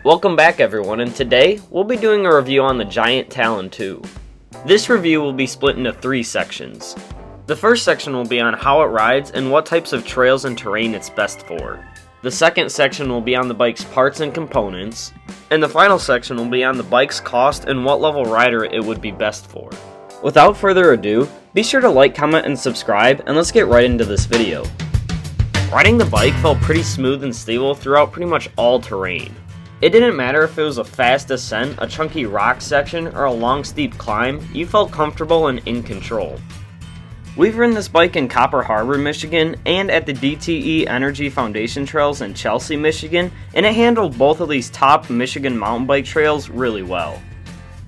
Welcome back everyone, and today we'll be doing a review on the Giant Talon 2. This review will be split into 3 sections. The first section will be on how it rides and what types of trails and terrain it's best for. The second section will be on the bike's parts and components, and the final section will be on the bike's cost and what level rider it would be best for. Without further ado, be sure to like, comment, and subscribe, and let's get right into this video. Riding the bike felt pretty smooth and stable throughout pretty much all terrain. It didn't matter if it was a fast descent, a chunky rock section, or a long steep climb, you felt comfortable and in control. We've ridden this bike in Copper Harbor, Michigan, and at the DTE Energy Foundation Trails in Chelsea, Michigan, and it handled both of these top Michigan mountain bike trails really well.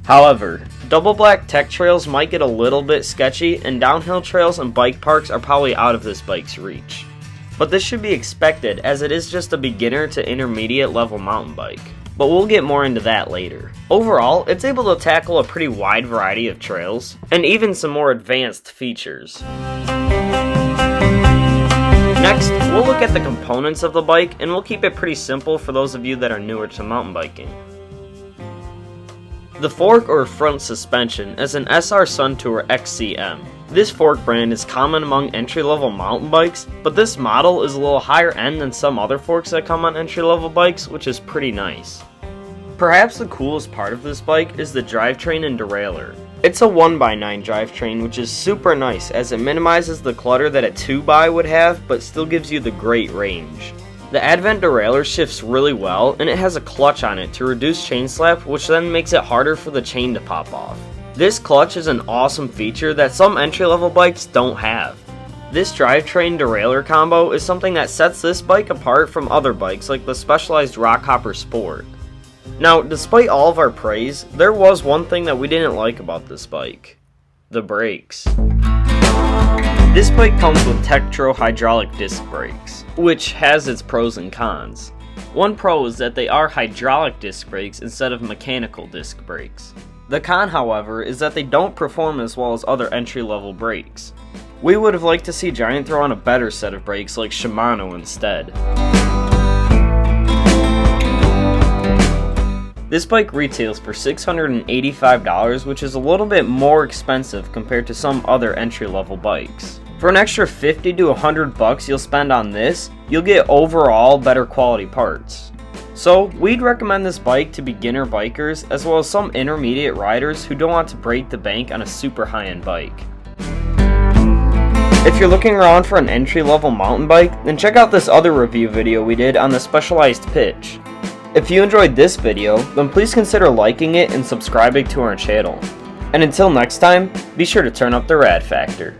However, double black tech trails might get a little bit sketchy, and downhill trails and bike parks are probably out of this bike's reach. But this should be expected, as it is just a beginner to intermediate level mountain bike. But we'll get more into that later. Overall, it's able to tackle a pretty wide variety of trails, and even some more advanced features. Next, we'll look at the components of the bike, and we'll keep it pretty simple for those of you that are newer to mountain biking. The fork or front suspension is an SR Suntour XCM. This fork brand is common among entry-level mountain bikes, but this model is a little higher end than some other forks that come on entry-level bikes, which is pretty nice. Perhaps the coolest part of this bike is the drivetrain and derailleur. It's a 1x9 drivetrain, which is super nice as it minimizes the clutter that a 2x would have, but still gives you the great range. The Advent derailleur shifts really well, and it has a clutch on it to reduce chain slap, which then makes it harder for the chain to pop off. This clutch is an awesome feature that some entry-level bikes don't have. This drivetrain derailleur combo is something that sets this bike apart from other bikes like the Specialized Rockhopper Sport. Now, despite all of our praise, there was one thing that we didn't like about this bike: the brakes. This bike comes with Tektro hydraulic disc brakes, which has its pros and cons. One pro is that they are hydraulic disc brakes instead of mechanical disc brakes. The con, however, is that they don't perform as well as other entry-level brakes. We would have liked to see Giant throw on a better set of brakes like Shimano instead. This bike retails for $685, which is a little bit more expensive compared to some other entry-level bikes. For an extra $50 to $100 you'll spend on this, you'll get overall better quality parts. So, we'd recommend this bike to beginner bikers as well as some intermediate riders who don't want to break the bank on a super high-end bike. If you're looking around for an entry-level mountain bike, then check out this other review video we did on the Specialized Pitch. If you enjoyed this video, then please consider liking it and subscribing to our channel. And until next time, be sure to turn up the rad factor.